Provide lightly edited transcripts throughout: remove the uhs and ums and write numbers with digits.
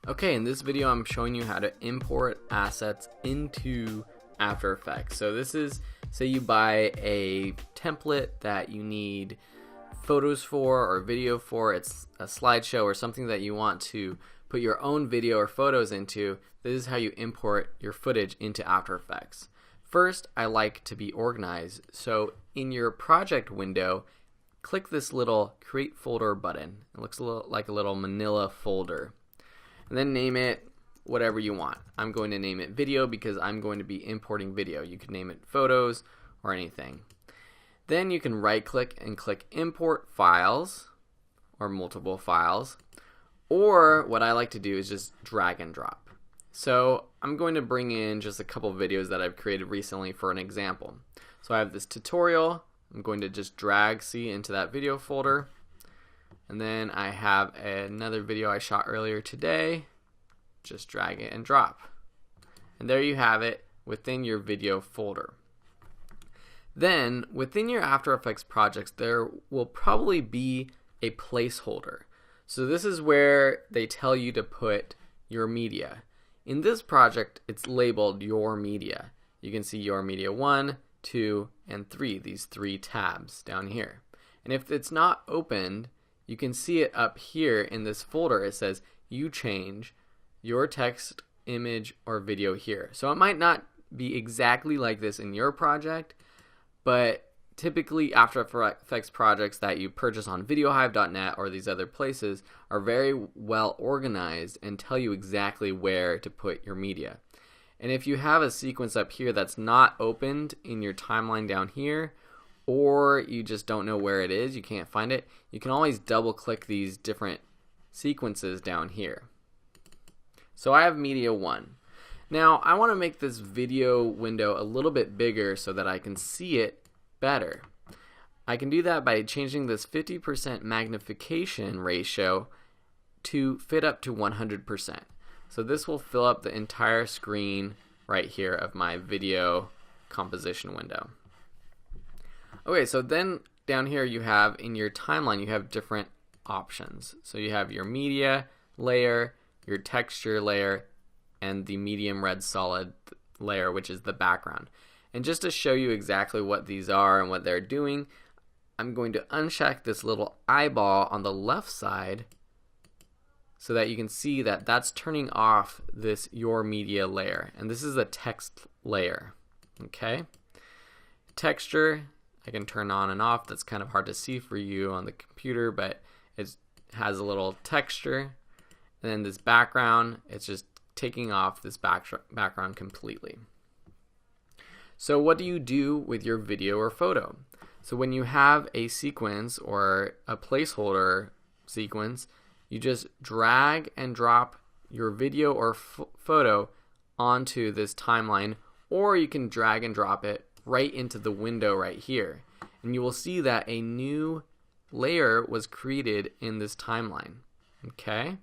Okay, in this video I'm showing you how to import assets into After Effects. So this is, say you buy a template that you need photos for or video for, it's a slideshow or something that you want to put your own video or photos into. This is how you import your footage into After Effects. First, I like to be organized. So in your project window, click this little Create Folder button. It looks a little like a little manila folder. And then name it whatever you want. I'm going to name it video because I'm going to be importing video. You could name it photos or anything. Then you can right click and click import files or multiple files. Or what I like to do is just drag and drop. So I'm going to bring in just a couple videos that I've created recently for an example. So I have this tutorial. I'm going to just drag C into that video folder. And then I have another video I shot earlier today. Just drag it and drop. And there you have it within your video folder. Then within your After Effects projects, there will probably be a placeholder. So this is where they tell you to put your media. In this project, it's labeled Your Media. You can see Your Media 1, 2, and 3, these 3 tabs down here. And if it's not opened, you can see it up here in this folder. It says you change your text, image, or video here. So it might not be exactly like this in your project, but typically After Effects projects that you purchase on videohive.net or these other places are very well organized and tell you exactly where to put your media. And if you have a sequence up here that's not opened in your timeline down here, or you just don't know where it is, you can't find it, you can always double click these different sequences down here. So I have media 1. Now I want to make this video window a little bit bigger so that I can see it better. I can do that by changing this 50% magnification ratio to fit up to 100%. So this will fill up the entire screen right here of my video composition window. Okay, so then down here you have in your timeline you have different options. So you have your media layer, your texture layer, and the medium red solid layer, which is the background. And just to show you exactly what these are and what they're doing, I'm going to uncheck this little eyeball on the left side so that you can see that that's turning off this Your Media layer. And this is a text layer. Okay? Texture, I can turn on and off. That's kind of hard to see for you on the computer, but it has a little texture. And then this background, it's just taking off this background completely. So what do you do with your video or photo? So when you have a sequence or a placeholder sequence, you just drag and drop your video or photo onto this timeline, or you can drag and drop it right into the window right here. And you will see that a new layer was created in this timeline. Okay?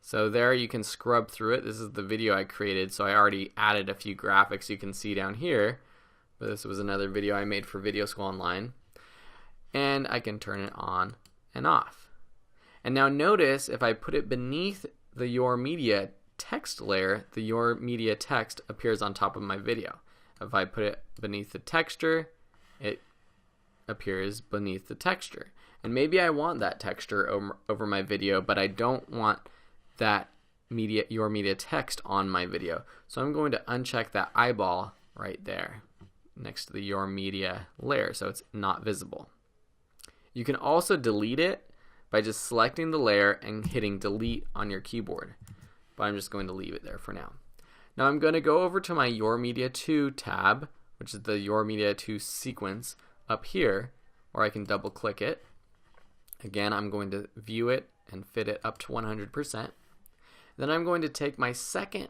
So there you can scrub through it. This is the video I created, so I already added a few graphics you can see down here. But this was another video I made for Video School Online. And I can turn it on and off. And now notice if I put it beneath the Your Media text layer, the Your Media text appears on top of my video. If I put it beneath the texture, it appears beneath the texture. And maybe I want that texture over my video, but I don't want that Your Media text on my video. So I'm going to uncheck that eyeball right there next to the Your Media layer so it's not visible. You can also delete it by just selecting the layer and hitting delete on your keyboard. But I'm just going to leave it there for now. Now I'm going to go over to my Your Media 2 tab, which is the Your Media 2 sequence up here, or I can double click it. Again, I'm going to view it and fit it up to 100%. Then I'm going to take my second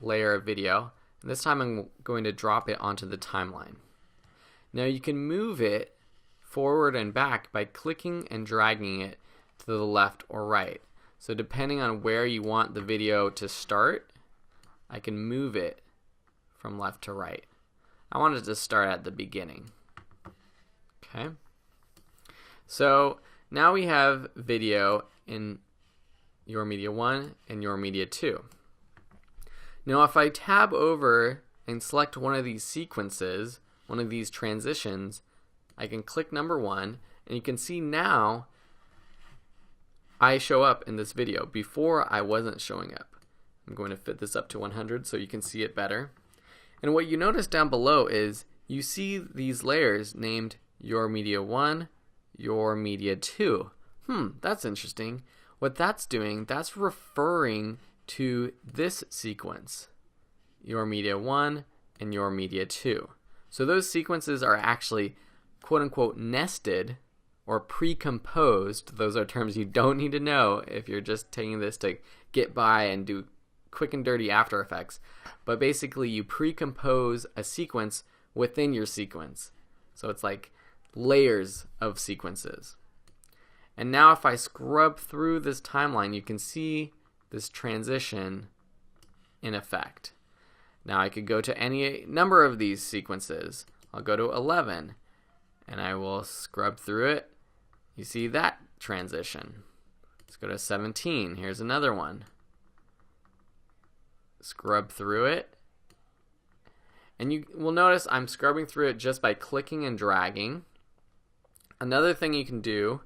layer of video, and this time I'm going to drop it onto the timeline. Now you can move it forward and back by clicking and dragging it to the left or right. So depending on where you want the video to start, I can move it from left to right. I want it to start at the beginning. Okay. So now we have video in your media 1, and your media 2. Now if I tab over and select one of these sequences, one of these transitions, I can click number 1, and you can see now I show up in this video. Before I wasn't showing up. I'm going to fit this up to 100 so you can see it better. And what you notice down below is you see these layers named your media 1, your media 2. That's interesting. What that's doing, that's referring to this sequence, your media 1 and your media 2. So those sequences are actually quote unquote nested or pre-composed. Those are terms you don't need to know if you're just taking this to get by and do quick and dirty After Effects. But basically you pre-compose a sequence within your sequence. So it's like layers of sequences. And now if I scrub through this timeline, you can see this transition in effect. Now I could go to any number of these sequences. I'll go to 11 and I will scrub through it. You see that transition. Let's go to 17. Here's another one. Scrub through it. And you will notice I'm scrubbing through it just by clicking and dragging. Another thing you can do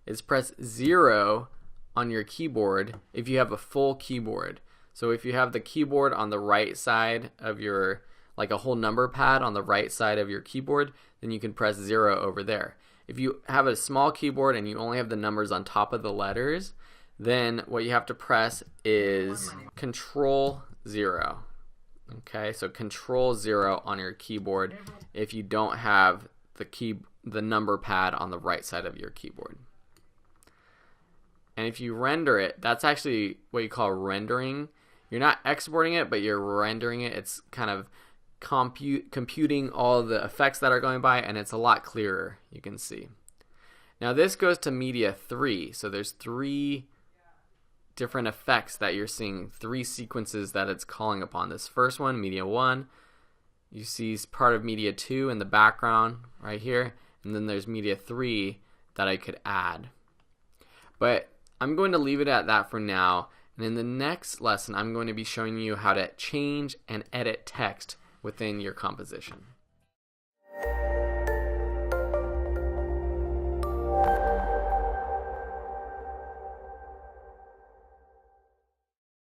is press 0 on your keyboard if you have a full keyboard. So if you have the keyboard on the right side of your, like a whole number pad on the right side of your keyboard, then you can press 0 over there. If you have a small keyboard and you only have the numbers on top of the letters, then what you have to press is Control 0. Okay, so Control 0 on your keyboard if you don't have the number pad on the right side of your keyboard. And if you render it, that's actually what you call rendering. You're not exporting it, but you're rendering it. It's kind of computing all the effects that are going by, and it's a lot clearer, you can see. Now this goes to media 3. So there's 3 different effects that you're seeing, 3 sequences that it's calling upon. This first one, media 1, you see part of media 2 in the background right here, and then there's media 3 that I could add. But I'm going to leave it at that for now, and in the next lesson I'm going to be showing you how to change and edit text within your composition.